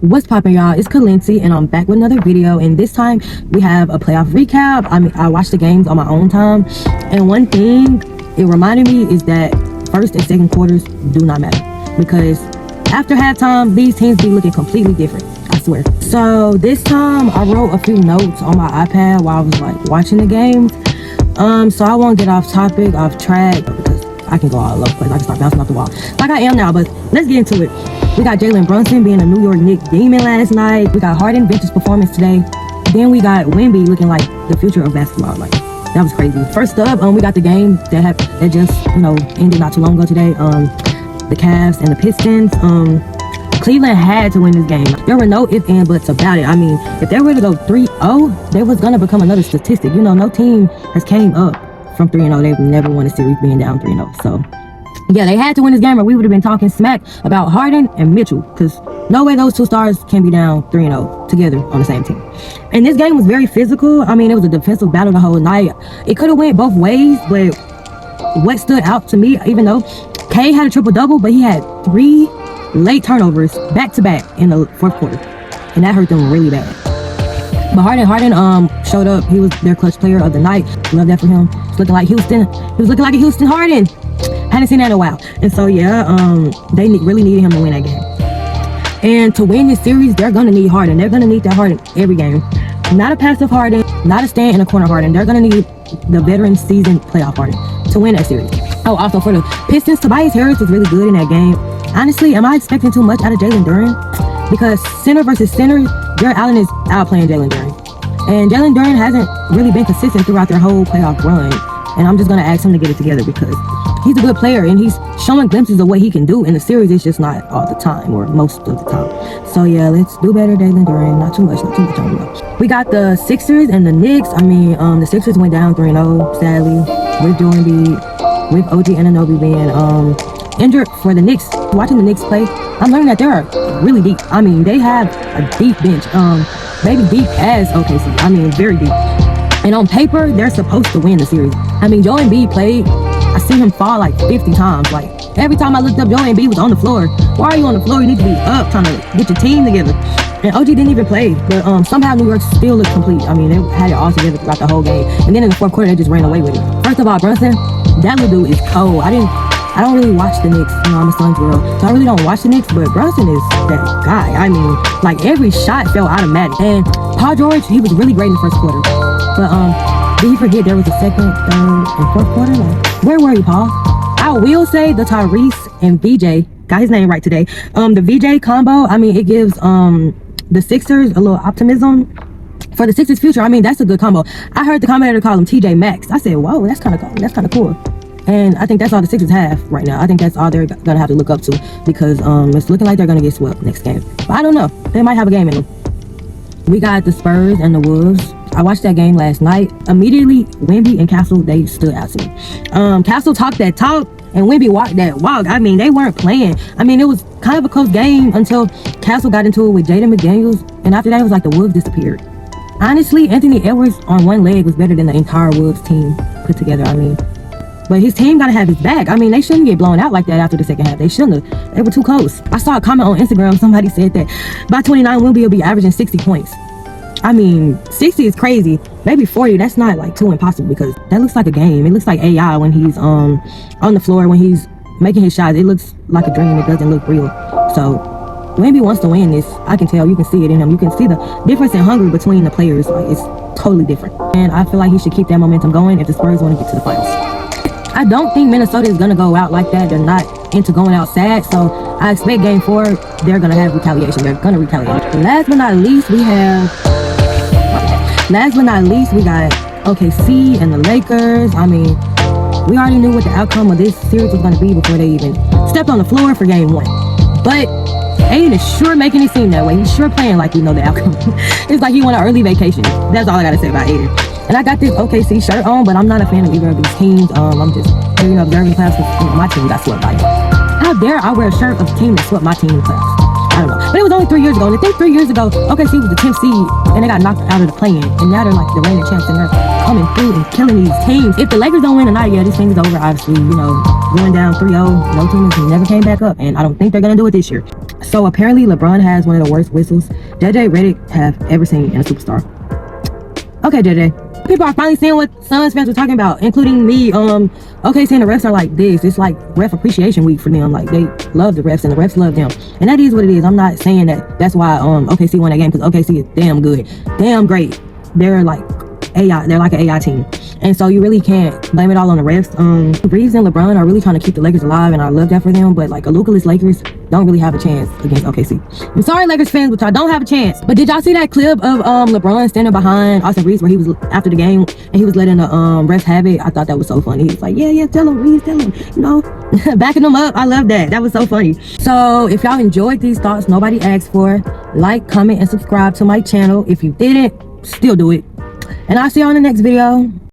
What's poppin', y'all? It's Kalinci, and I'm back with another video. And this time we have a playoff recap. I watched the games on my own time, and one thing it reminded me is that first and second quarters do not matter, because after halftime these teams be looking completely different, I swear. So this time I wrote a few notes on my iPad while I was like watching the games. So I won't get off topic, off track, because I can go all over the place. I can start bouncing off the wall like I am now. But let's get into it. We got Brunson being a New York Knicks demon last night. We got Harden vintage performance today. Then we got Wemby looking like the future of basketball. Like, that was crazy. First up, we got the game that just ended not too long ago today. The Cavs and the Pistons. Cleveland had to win this game. There were no ifs and buts about it. I mean, if they were to go 3-0, they was gonna become another statistic. No team has came up from 3-0. They've never won a series being down 3-0. So yeah, they had to win this game, or we would have been talking smack about Harden and Mitchell, because no way those two stars can be down 3-0 together on the same team. And this game was very physical. I mean, it was a defensive battle the whole night. It could have went both ways, but what stood out to me, even though K had a triple-double, but he had 3 late turnovers back-to-back in the fourth quarter, and that hurt them really bad. But Harden showed up. He was their clutch player of the night. Love that for him. He was looking like Houston. He was looking like a Houston Harden. Hadn't seen that in a while. And so yeah, they really needed him to win that game. And to win this series, they're gonna need Harden. They're gonna need that Harden every game. Not a passive Harden, not a stand in a corner Harden. They're gonna need the veteran seasoned playoff Harden to win that series. Oh, also for the Pistons, Tobias Harris was really good in that game. Honestly, am I expecting too much out of Jalen Duren? Because center versus center, Jared Allen is outplaying Jalen Duren. And Jalen Duren hasn't really been consistent throughout their whole playoff run. And I'm just gonna ask him to get it together, because he's a good player and he's showing glimpses of what he can do in the series. It's just not all the time, or most of the time. So yeah, let's do better, Jalen Duren. Not too much on you. We got the Sixers and the Knicks. I mean, the Sixers went down 3-0, sadly, with Wemby, with OG Anunoby being injured. For the Knicks, watching the Knicks play, I'm learning that they're really deep. I mean, they have a deep bench. Maybe deep as OKC. I mean, very deep. And on paper, they're supposed to win the series. I mean, Joel Embiid played. I seen him fall like 50 times. Like, every time I looked up, Joel Embiid was on the floor. Why are you on the floor? You need to be up, trying to get your team together. And OG didn't even play, but somehow New York still looked complete. I mean, they had it all together throughout the whole game. And then in the fourth quarter, they just ran away with it. First of all, Brunson, that little dude is cold. I don't really watch the Knicks. I'm a Suns girl, so I really don't watch the Knicks, but Brunson is that guy. I mean, like, every shot felt automatic. And Paul George, he was really great in the first quarter. But did he forget there was a second, third, and fourth quarter? Like, where were you, Paul? I will say the Tyrese and VJ, got his name right today. The VJ combo, I mean, it gives the Sixers a little optimism for the Sixers' future. I mean, that's a good combo. I heard the commentator call him TJ Maxx. I said, whoa, that's kind of cool. That's kind of cool. And I think that's all the Sixers have right now. I think that's all they're gonna have to look up to, because it's looking like they're gonna get swept next game. But I don't know. They might have a game in them. We got the Spurs and the Wolves. I watched that game last night. Immediately, Wemby and Castle, they stood out to me. Castle talked that talk, and Wemby walked that walk. I mean, they weren't playing. I mean, it was kind of a close game until Castle got into it with Jaden McDaniels, and after that, it was like the Wolves disappeared. Honestly, Anthony Edwards on one leg was better than the entire Wolves team put together. I mean, but his team gotta have his back. I mean, they shouldn't get blown out like that after the second half. They shouldn't have. They were too close. I saw a comment on Instagram. Somebody said that by 29, Wemby will be averaging 60 points. I mean, 60 is crazy. Maybe 40, that's not like too impossible, because that looks like a game. It looks like AI when he's on the floor, when he's making his shots. It looks like a dream. It doesn't look real. So Wemby wants to win this. I can tell. You can see it in him. You can see the difference in hunger between the players. Like, it's totally different. And I feel like he should keep that momentum going if the Spurs want to get to the finals. I don't think Minnesota is going to go out like that. They're not into going out sad. So I expect game 4, they're going to have retaliation. They're going to retaliate. Last but not least, we got OKC and the Lakers. I mean, we already knew what the outcome of this series was going to be before they even stepped on the floor for game 1. But Aiden is sure making it seem that way. He's sure playing like we know the outcome. It's like he won an early vacation. That's all I got to say about Aiden. And I got this OKC shirt on, but I'm not a fan of either of these teams. I'm just observing class, because my team got swept by it. How dare I wear a shirt of a team that swept my team in class? I don't know. But it was only 3 years ago. And I think 3 years ago, OKC was the 10th seed, and they got knocked out of the play-in. And now they're like the reigning champs, and they're coming through and killing these teams. If the Lakers don't win tonight, yeah, this thing is over. Obviously, you know, going down 3-0. No team has never came back up, and I don't think they're gonna do it this year. So apparently, LeBron has one of the worst whistles JJ Redick have ever seen in a superstar. Okay, JJ. People are finally seeing what Suns fans were talking about, including me. Okay, saying the refs are like this. It's like ref appreciation week for them. Like, they love the refs and the refs love them, and that is what it is. I'm not saying that that's why OKC won that game, because OKC is damn good, damn great. They're like AI. They're like an AI team, and so you really can't blame it all on the refs. Reaves and LeBron are really trying to keep the Lakers alive, and I love that for them. But like, a Luka-less Lakers don't really have a chance against OKC. I'm sorry, Lakers fans, but y'all don't have a chance. But did y'all see that clip of LeBron standing behind Austin Reaves, where he was after the game and he was letting the refs have it? I thought that was so funny. He was like, yeah, tell him, Reaves, tell him, you know, backing them up. I love that. That was so funny. So if y'all enjoyed these thoughts nobody asked for, like, comment, and subscribe to my channel. If you didn't, still do it. And I'll see you on the next video.